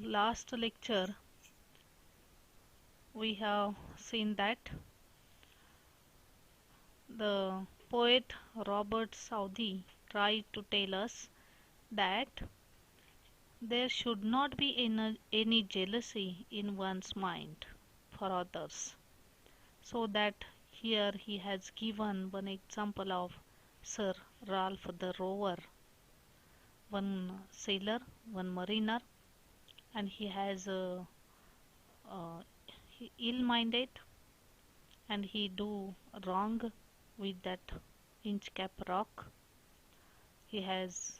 last lecture we have seen that the poet Robert Southey tried to tell us that there should not be any jealousy in one's mind for others. So that here he has given one example of Sir Ralph the Rover, one sailor, one mariner, and he has ill-minded and he do wrong with that Inchcape Rock. He has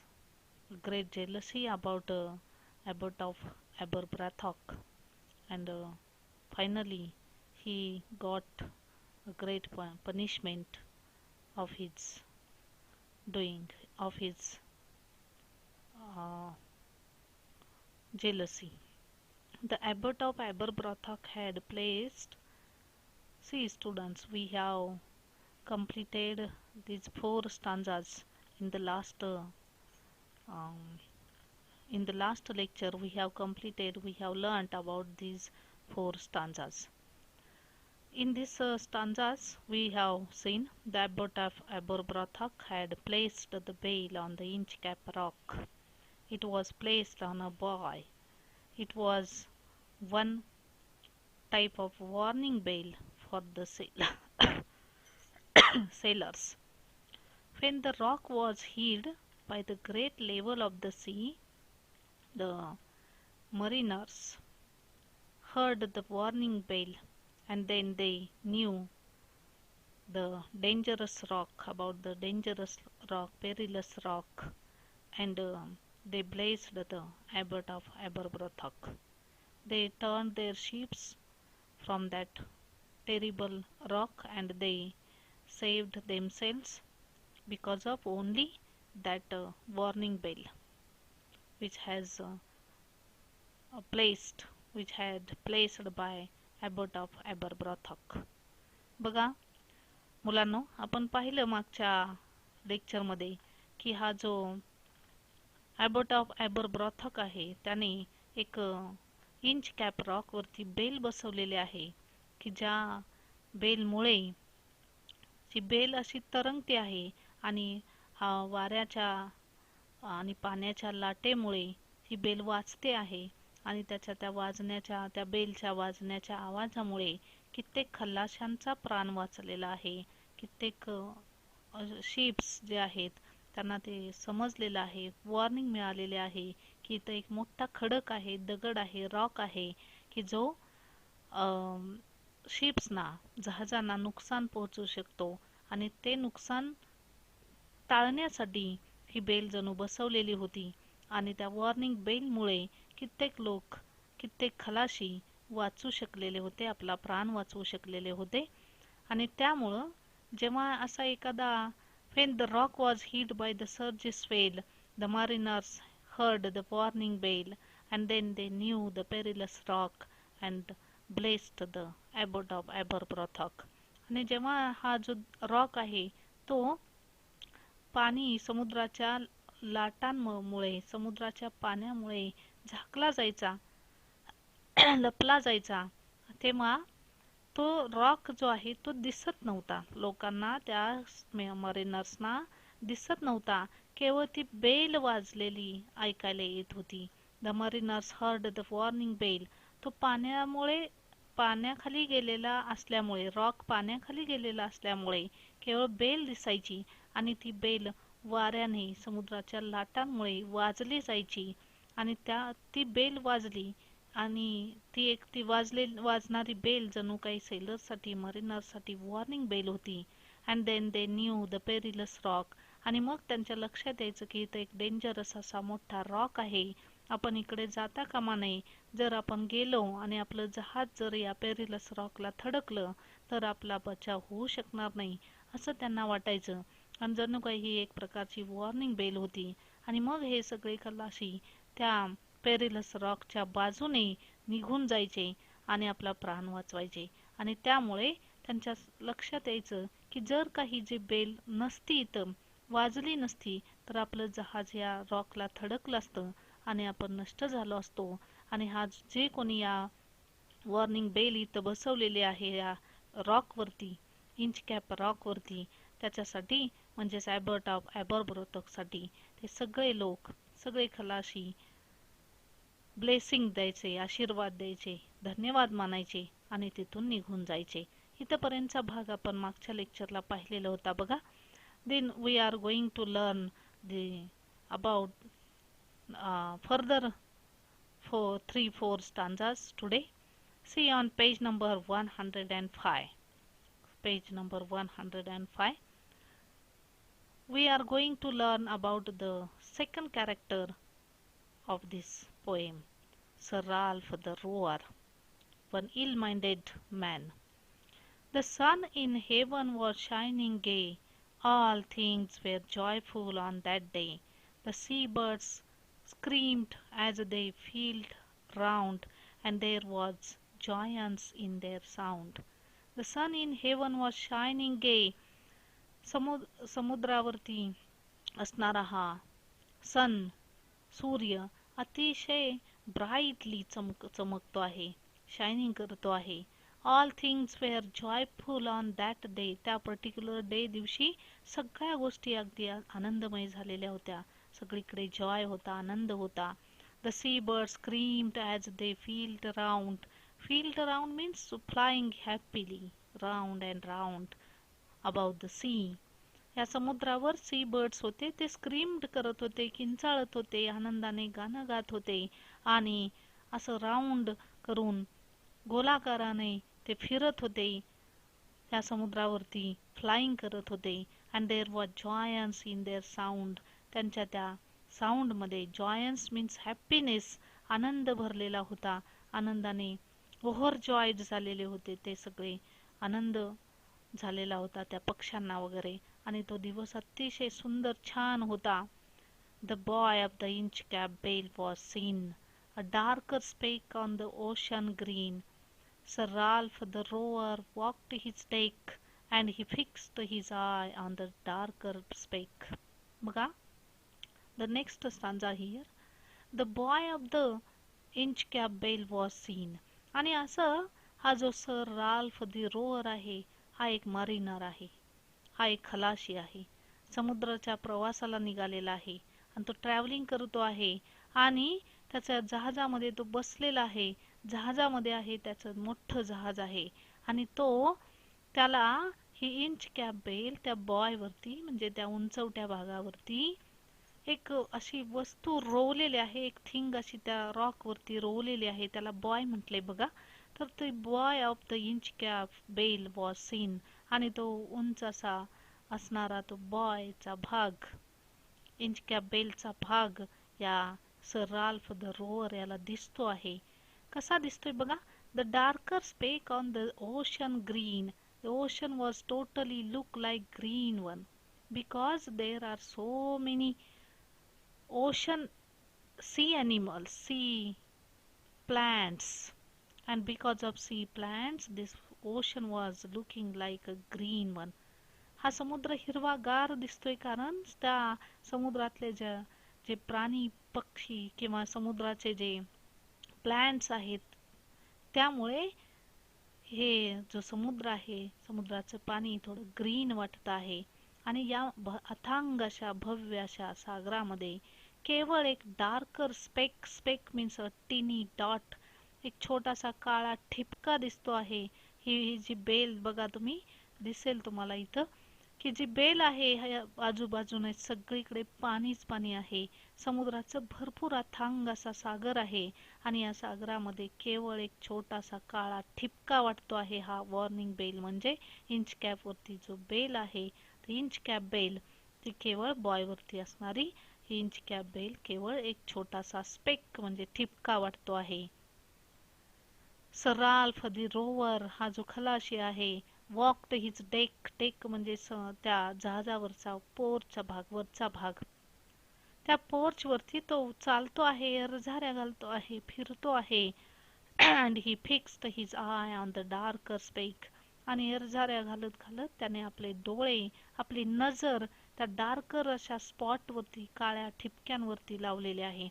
great jealousy about of Aberbrothock, and finally he got a great punishment of his doing, of his jealousy. The abbot of Aberbrothock had placed. See students, we have completed these 4 stanzas in the last lecture. We have learnt about these 4 stanzas. In these stanzas we have seen the abbot of Aberbrothock had placed the bale on the Inchcape Rock. It was placed on a buoy. It was one type of warning bale for the sailors. When the rock was hid by the great level of the sea, the mariners heard the warning bell, and then they knew the dangerous rock, about the dangerous rock, perilous rock, and they blazed the abbot of Aberbrothock. They turned their ships from that terrible rock, and they saved themselves because of only that warning bell which has placed by abbot of Aberbrothock. बघा मुलांनो, आपण पाहिलं मागच्या लेक्चरमध्ये की हा जो abbot of Aberbrothock आहे त्याने एक इंचकॅप रॉक वरती बेल बसवलेले आहे की ज्या बेलमुळे जी बेल अशी तरंगते आहे आणि वाऱ्याच्या आणि पाण्याच्या लाटेमुळे ही बेल वाजते आहे आणि त्या बेलच्या वाजण्याच्या आवाजामुळे कित्येक खल्लाशांचा प्राण वाचलेला आहे. कित्येक शिप्स जे आहेत त्यांना ते समजलेलं आहे, वॉर्निंग मिळालेले आहे की इथं एक मोठा खडक आहे, दगड आहे, रॉक आहे की जो शिप्सना, जहाजांना नुकसान पोहोचू शकतो, आणि ते नुकसान टाळण्यासाठी ही बेल जणू बसवलेली होती. आणि त्या वॉर्निंग बेलमुळे कित्येक लोक, कित्येक खलाशी वाचू शकलेले होते, आपला प्राण वाचवू शकलेले होते. आणि त्यामुळं जेव्हा असा एखादा when the rock was hid by the surge's swell, the mariners heard the warning bell, and then they knew the perilous rock and blessed the abbot of Aberbrothock. आणि जेव्हा हा जो रॉक आहे तो पाणी समुद्राच्या लाटांमुळे, समुद्राच्या पाण्यामुळे झाकला जायचा, लपला जायचा, तेव्हा तो रॉक जो आहे तो दिसत नव्हता लोकांना, त्या मरीनर्सना दिसत नव्हता, केवळ ती बेल वाजलेली ऐकायला येत होती. The mariners heard the warning bell. तो पाण्याखाली गेलेला असल्यामुळे, रॉक पाण्याखाली गेलेला असल्यामुळे केवळ बेल दिसायची, आणि ती बेल वाऱ्याने, समुद्राच्या लाटांमुळे वाजली जायची. आणि ती बेल वाजली, आणि ती वाजणारी बेल जणू काही सेलर्ससाठी, मरीनर्ससाठी वॉर्निंग बेल होती. And then they knew the perilous rock. आणि मग त्यांच्या लक्षात यायचं की इथं एक डेंजरस असा मोठा रॉक आहे, आपण इकडे जाता कामा नये. जर आपण गेलो आणि आपलं जहाज जर या पेरिलस रॉकला थडकलं तर आपला बचाव होऊ शकणार नाही, असं त्यांना वाटायचं. आणि जणू काही ही एक प्रकारची वॉर्निंग बेल होती. आणि मग हे सगळे खलाशी त्या पेरिलस रॉकच्या बाजूने निघून जायचे आणि आपला प्राण वाचवायचे. आणि त्यामुळे त्यांच्या लक्षात यायचं की जर काही जी बेल नसती, इथं वाजली नसती, तर आपलं जहाज या रॉकला थडकलं असतं आणि आपण नष्ट झालो असतो. आणि हा जे कोणी या वॉर्निंग बेल इथं बसवलेली आहे या रॉकवरती, इंचकॅप रॉकवरती, त्याच्यासाठी म्हणजेच ॲबॉरबरोटकसाठी ते सगळे लोक, सगळे खलाशी ब्लेसिंग द्यायचे, आशीर्वाद द्यायचे, धन्यवाद मानायचे आणि तिथून निघून जायचे. इथपर्यंतचा भाग आपण मागच्या लेक्चरला पाहिलेला होता बघा. Then we are going to learn about further 3-4 stanzas today. See on page number 105. Page number 105. We are going to learn about the second character of this poem, Sir Ralph the Rower, one ill-minded man. The sun in heaven was shining gay, all things were joyful on that day. The sea-birds screamed as they wheeled round, and there was joyance in their sound. The sun in heaven was shining gay. समुद्रावरती असणारा हा सन, सूर्य अतिशय brightly चमकतो आहे, shining करतो आहे. All things were joyful on that day. त्या particular day दिवशी सगळ्या गोष्टी अगदी आनंदमय झालेल्या होत्या. सगळीकडे जॉय होता, आनंद होता. The sea bird screamed as they wheeled round. Wheeled round means flying happily round and round about the sea. या समुद्रावर सी बर्ड्स होते, ते स्क्रीम्ड करत होते, किंचाळत होते, आनंदाने गाणं गात होते आणि असं राऊंड करून गोलाकाराने ते फिरत होते. त्या समुद्रावरती फ्लाइंग करत होते. And there was joyance in their sound. त्यांच्या त्या साऊंडमध्ये जॉयन्स मीन्स हॅपीनेस, आनंद भरलेला होता. आनंदाने ओव्हरजॉयड झालेले होते ते सगळे, आनंद झालेला होता त्या पक्ष्यांना वगैरे. आणि तो दिवस अतिशय सुंदर छान होता. The buoy of the Inchcape bell was seen, a darker speck on the ocean green. Sir Ralph the rower walked his deck, and he fixed his eye on the darker speck. बघा, the next stanza here. The boy of the Inchcape Bell was seen. आणि असं हा जो sir Ralph the row or आहे, हा एक Mariner आहे, हा एक खलाशी आहे. समुद्राच्या प्रवासाला निघालेला आहे आणि तो ट्रॅव्हलिंग करतो आहे आणि त्याच्या जहाजामध्ये तो बसलेला आहे. जहाजामध्ये आहे, त्याचं मोठं जहाज आहे आणि त्याला ही इंचकॅप बेल त्या बॉयवरती म्हणजे त्या उंचवट्या भागावरती एक अशी वस्तू रोवलेली आहे, एक थिंग अशी त्या रॉकवरती रोवलेली आहे. त्याला बॉय म्हटले बघा. तर ते buoy of the Inchcape bell was seen. आणि तो उंच असा असणारा तो बॉयचा भाग, इंचकॅप बेलचा भाग या सर राल्फ द रोअर याला दिसतो आहे. कसा दिसतोय बघा. The darker speck on the ocean green. The ocean was totally look like green one because there are so many ocean sea animals, sea plants, and because of sea plants this ocean was looking like a green one. हा समुद्र हिरवागार दिसतोय कारण त्या समुद्रातले जे प्राणी पक्षी किंवा समुद्राचे जे प्लांट्स आहेत त्यामुळे हे जो समुद्र आहे, समुद्राचं पाणी थोडं ग्रीन वाटत आहे. आणि या अथांग अशा भव्य अशा सागरामध्ये केवळ एक darker speck, speck means a tiny dot, एक छोटासा काळा ठिपका दिसतो आहे. ही जी बेल बघा तुम्ही, दिसेल तुम्हाला इथं की जी बेल आहे आजूबाजूने सगळीकडे पाणीच पाणी आहे. समुद्राचं भरपूर अथांग असा सागर आहे आणि या सागरामध्ये केवळ एक छोटासा काळा ठिपका वाटतो आहे. हा वॉर्निंग बेल म्हणजे इंचकॅप वरती जो बेल आहे, इंचकॅप बेल ती केवळ बॉय वरती असणारी ही इंचकॅप बेल केवळ एक छोटासा स्पेक म्हणजे ठिपका वाटतो आहे. सर राल्फ द रोवर हा जो खलाशी आहे, वॉक्ड हिज डेक, डेक म्हणजे त्या जहाजावरचा पोर्चचा भाग, वरचा भाग. त्या पोर्च वरती तो चालतो आहे, रझाऱ्या घालतो आहे, फिरतो आहे. And he fixed his eye on the darker speck. आणि रझाऱ्या घालत घालत त्याने आपले डोळे, आपली नजर त्या डार्कर अशा स्पॉट वरती, काळ्या ठिपक्यांवरती लावलेले आहे.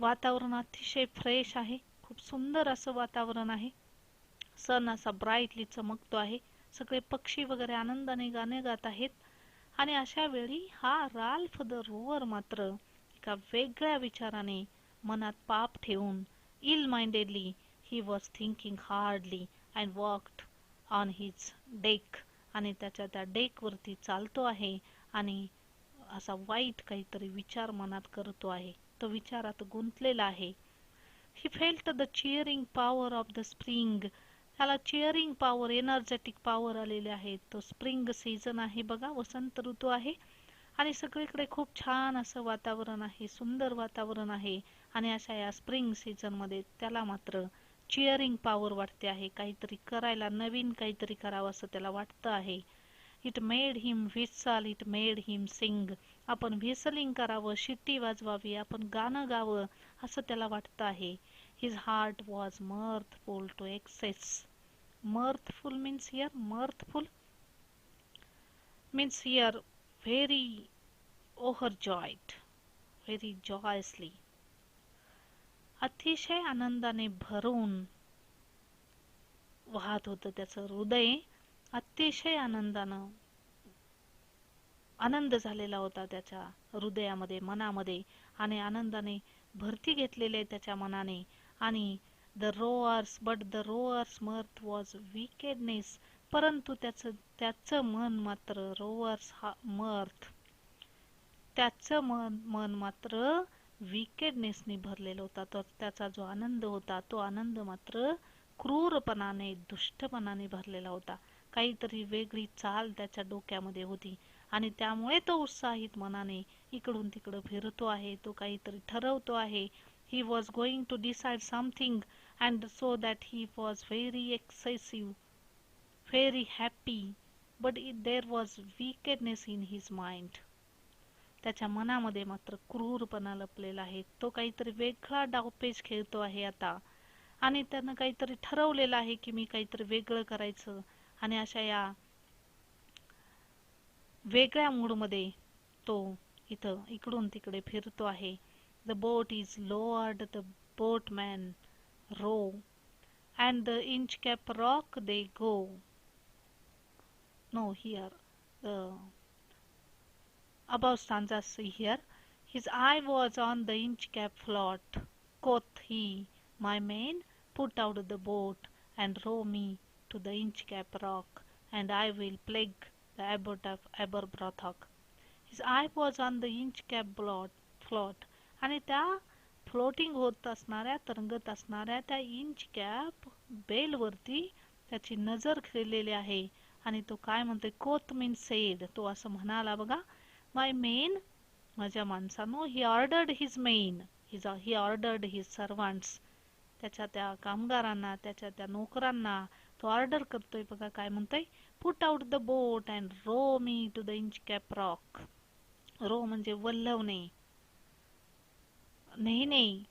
वातावरण अतिशय फ्रेश आहे, खूप सुंदर असं वातावरण आहे. सन असा ब्राईटली चमकतो आहे. सगळे पक्षी वगैरे आनंदाने गाणे गात आहेत. आणि अशा वेळी हा राल्फ द रोवर मात्र एका वेगळ्या विचाराने मनात पाप ठेवून ill mindedly he was thinking hardly and walked on his deck, आणि त्याच्या त्या डेकवरती चालतो आहे आणि असा वाईट काहीतरी विचार मनात करतो आहे. तो विचारात गुंतलेला आहे. He felt the cheering power of the spring. त्याला चिअरिंग पॉवर, एनर्जेटिक पॉवर आलेले आहे. तो स्प्रिंग सीझन आहे बघा, वसंत ऋतू आहे आणि सगळीकडे खूप छान असं वातावरण आहे, सुंदर वातावरण आहे. आणि अशा या स्प्रिंग सीझन मध्ये त्याला मात्र चिअरिंग पॉवर वाटते आहे. काहीतरी करायला, नवीन काहीतरी करावं असं त्याला वाटतं आहे. It made him whistle, it made हिम सिंग. आपण व्हिसलिंग करावं, शिट्टी वाजवावी, आपण गाणं गावं असं त्याला वाटतं आहे. His heart was mirthful to excess. Mirthful means here, mirthful means here very overjoyed, very joyously. अतिशय आनंदाने भरून वाहत होतं त्याचं हृदय. अतिशय आनंदानं आनंद झालेला होता त्याच्या हृदयामध्ये, मनामध्ये, आणि आनंदाने भरती घेतलेले त्याच्या मनाने. आणि the roars, but the roars mirth was wickedness. परंतु त्याचं मन मात्र, रोअर्स हा mirth, त्याचं मन मात्र विकेडनेसने भरलेला होता. तर त्याचा जो आनंद होता तो आनंद मात्र क्रूरपणाने, दुष्टपणाने भरलेला होता. काहीतरी वेगळी चाल त्याच्या डोक्यामध्ये होती आणि त्यामुळे तो उत्साहित मनाने इकडून तिकडं फिरतो आहे. तो काहीतरी ठरवतो आहे. He was going to decide something, and so that he was very excessive, very happy, but there was wickedness in his mind. त्याच्या मनामध्ये मात्र क्रूरपणा लपलेला आहे. तो काहीतरी वेगळा डावपेच खेळतो आहे आता, आणि त्यानं काहीतरी ठरवलेलं आहे की मी काहीतरी वेगळं करायचं. आणि अशा या वेगळ्या मूडमध्ये तो इथं इकडून तिकडे फिरतो आहे. The boat is lowered, the boatman row, and the Inchcape Rock they go. No, here the above stanzas see here. His eye was on the Inchcape float. Quoth he, my man, put out the boat and row me to the Inchcape Rock, and I will plague the abbot of Aberbrothok. His eye was on the Inchcape float. आणि त्या floating होत असणाऱ्या, तरंगत असणाऱ्या त्या इंचकॅप बेलवरती त्याची नजर खेळलेली आहे. आणि तो काय म्हणतोय, कोथ मीन सेड, तो असं म्हणाला बघा, माय मेन, माझ्या माणसानो, he ordered his men, he ordered his servants, त्याच्या त्या कामगारांना, त्याच्या त्या नोकरांना तो ऑर्डर करतोय बघा. काय म्हणतोय, put out the boat and row me to the Inchcape rock. Row म्हणजे वल्हवणे, नाही.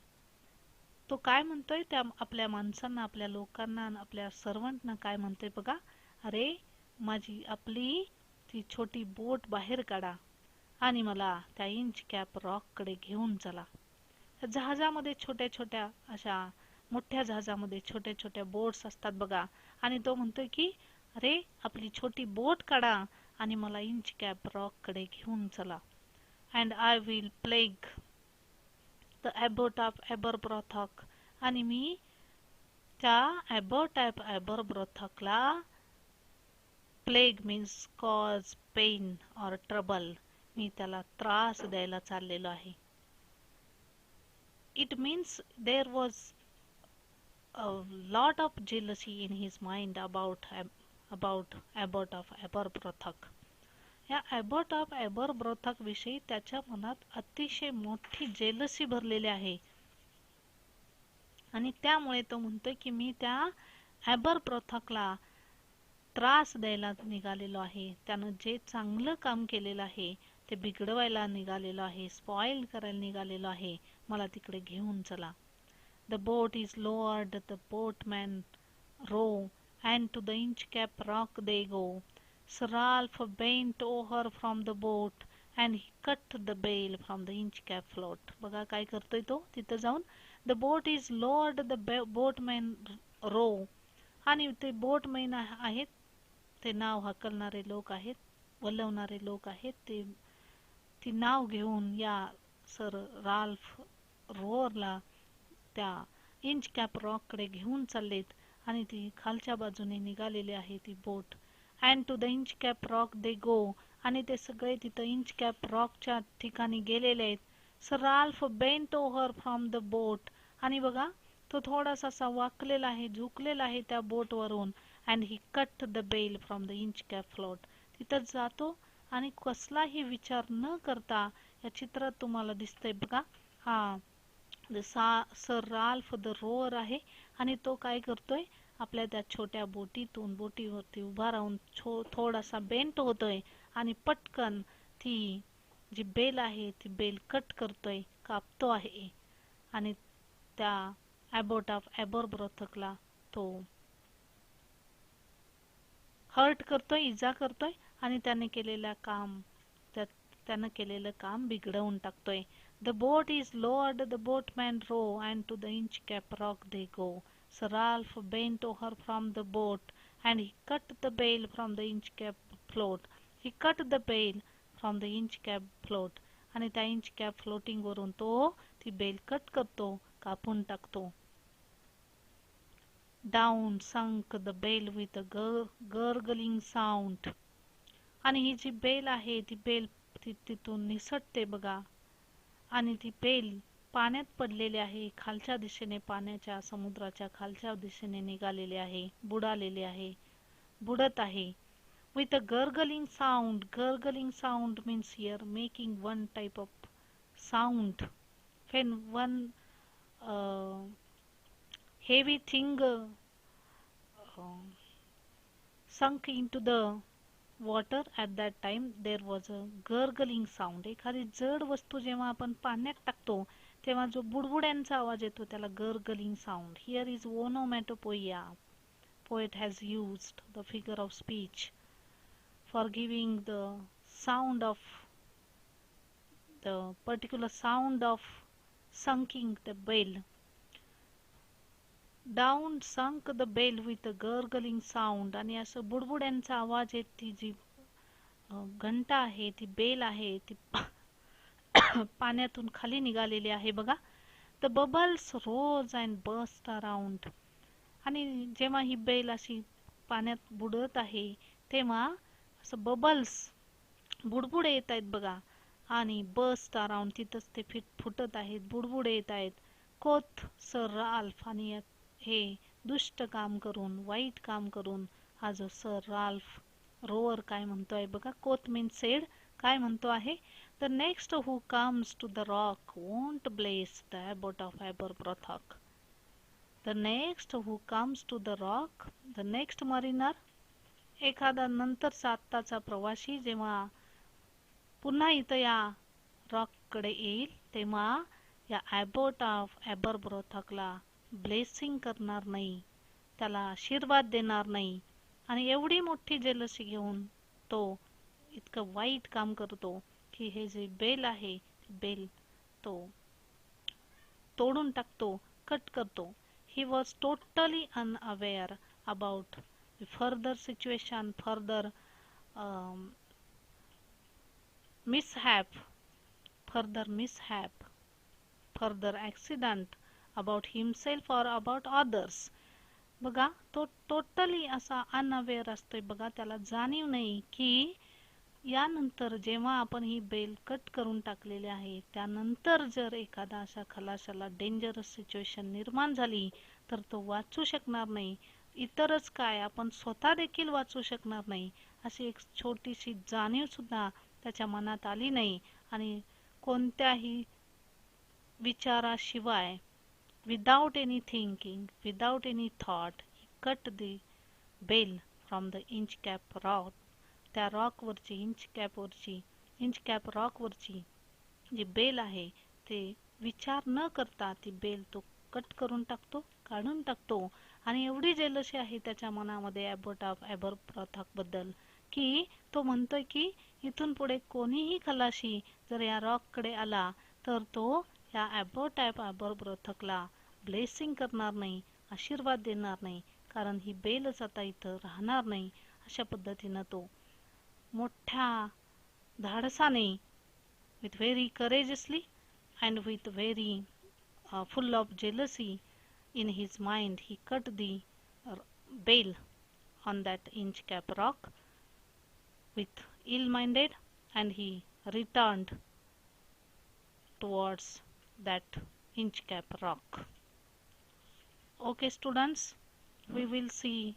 तो काय म्हणतोय, त्या आपल्या माणसांना, आपल्या लोकांना, आपल्या सर्वंटना काय म्हणतोय बघा, अरे माझी आपली ती छोटी बोट बाहेर काढा आणि मला त्या इंचकॅप रॉक कडे घेऊन चला. जहाजामध्ये छोट्या छोट्या अशा, मोठ्या जहाजामध्ये छोट्या छोट्या बोट्स असतात बघा. आणि तो म्हणतोय की अरे आपली छोटी बोट काढा आणि मला इंचकॅप रॉक कडे घेऊन चला. And I will plague the abbot of Aberbrothok, आणि मी त्या abbot of Aberbrothokला, प्लेग मीन्स कॉज पेन और ट्रबल, मी त्याला त्रास द्यायला चाललेलो आहे. It means there was a lot of jealousy in his mind about abbot of Aberbrothok. या abbot of Aberbrothok विषयी त्याच्या मनात अतिशय मोठी जेलसी भरलेली आहे. आणि त्यामुळे तो म्हणतोय की मी त्या Aberbrothokला त्रास द्यायला निघालेलो आहे. त्यानं जे चांगलं काम केलेलं आहे ते बिघडवायला निघालेलो आहे, स्पॉइल करायला निघालेलो आहे. मला तिकडे घेऊन चला. The boat is lowered, the boatman row, and to the Inchcape Rock they go. Sir Ralph bent over from the boat and he cut the bale from the Inchcape float. बघा काय करतोय तो तिथं जाऊन. The boat is lowered, the boatman row. आणि ते बोटमॅन आहेत, ते नाव हाकलणारे लोक आहेत, वलवणारे लोक आहेत, ते ती नाव घेऊन या सर राल्फ रोअरला त्या इंचकॅप रॉककडे घेऊन चाललेत आणि ती खालच्या बाजूने निघालेली आहे ती बोट. And to the Inchcape rock they go. आणि ते सगळे तिथं इंचकॅप रॉकच्या ठिकाणी गेलेले आहेत. Sir Ralph bent over from the boat. आणि बघा तो थोडासा असा वाकलेला आहे, झुकलेला आहे त्या बोटवरून. And he cut the bell from the Inchcape float. तिथं जातो आणि कसलाही विचार न करता, या चित्रात तुम्हाला दिसतंय बघा, हा सर राल्फ द रोअर आहे आणि तो काय करतोय, आपल्या त्या छोट्या बोटीवरती उभा राहून थोडासा बेंट होतोय आणि पटकन ती जी बेल आहे ती बेल कट करतोय, कापतो आहे आणि त्या ॲबोट ऑफ एबरब्रोथकला तो हर्ट करतोय, इजा करतोय आणि त्याने केलेलं काम बिघडवून टाकतोय. The boat is lowered, the boatman row, and to the Inchcape rock they go. Sir Ralph bent over from the boat and he cut the bell from the Inchcape float. He cut the bell from the Inchcape float. आणि त्या इंचकॅप floating वरून तो ती bell cut करतो, कापून टाकतो. Down sunk the bell with a gurgling sound. आणि ही जी bell आहे ती बेल तिथून निसटते बघा. आणि ती बेल पाण्यात पडलेली आहे, खालच्या दिशेने, पाण्याच्या समुद्राच्या खालच्या दिशेने निघालेली आहे, बुडालेली आहे, बुडत आहे. With a gurgling sound. Gurgling sound means here making one type of sound when one heavy thing sunk into the water. At that time there was a gurgling sound. एखादी जड वस्तू जेव्हा आपण पाण्यात टाकतो तेव्हा जो बुडबुड्यांचा आवाज येतो त्याला gurgling sound. Here is onomatopoeia. Poet has used the figure of speech for giving the sound of the particular sound of sunking the bell. Down sunk the bell with a gurgling sound. आणि असं बुडबुड्यांचा आवाज येत ती जी घंटा आहे, ती bell आहे, ती पाण्यातून खाली निघालेली आहे बघा. The bubbles rose and burst around. आणि जेव्हा ही बेल अशी पाण्यात बुडत आहे तेव्हा असं बबल्स, बुडबुडे येत आहेत बघा. आणि बस्ट अराउंड, तिथंच ते फुटत आहेत, बुडबुडे येत आहेत. कोथ सर राल्फ. आणि हे दुष्ट काम करून, वाईट काम करून हा जो सर राल्फ रोअर काय म्हणतोय बघा. कोथ मीन्स सेड, काय म्हणतो आहे. The next who comes to the rock won't bless the abbot of Aberbrothok. The next who comes to the rock, the next mariner, एखादा नंतरचा आत्ताचा प्रवासी जेव्हा पुन्हा इथं या रॉककडे येईल तेव्हा या ॲबोट ऑफ एबरब्रोथकला ब्लेसिंग करणार नाही, त्याला आशीर्वाद देणार नाही. आणि एवढी मोठी जेलसी घेऊन तो इतकं वाईट काम करतो की हे जे बेल आहे ती बेल तो तोडून टाकतो, कट करतो. He was totally unaware about the further situation, further accident about himself or about others. बघा तो टोटली असा अनअवेअर असतोय बघा, त्याला जाणीव नाही की यानंतर जेव्हा आपण ही बेल कट करून टाकलेली आहे त्यानंतर जर एखादा अशा खलाशाला डेंजरस सिच्युएशन निर्माण झाली तर तो वाचू शकणार नाही. इतरच काय, आपण स्वतः देखील वाचू शकणार नाही, अशी एक छोटीशी जाणीव सुद्धा त्याच्या मनात आली नाही. आणि कोणत्याही विचाराशिवाय, without any thinking, without any thought, he cut the bell from the Inchcape Rock. त्या रॉकवरची, इंचकॅप रॉकवरची जी बेल आहे ते विचार न करता ती बेल तो कट करून टाकतो, काढून टाकतो. आणि एवढी जेलसी आहे त्याच्या मनामध्ये ॲबोट ऑफ एबरब्रोथक बद्दल की तो म्हणतोय की इथून पुढे कोणीही खलाशी जर या रॉककडे आला तर तो या बरोबर थकला ब्लेसिंग करणार नाही, आशीर्वाद देणार नाही, कारण ही बेलच आता इथं राहणार नाही. अशा पद्धतीनं तो मोठ्या धाडसाने, with very courageously and with very full of jealousy in his mind, he cut the bale on that Inchcape Rock with ill-minded, and he returned towards that Inchcape Rock. Okay students, we will see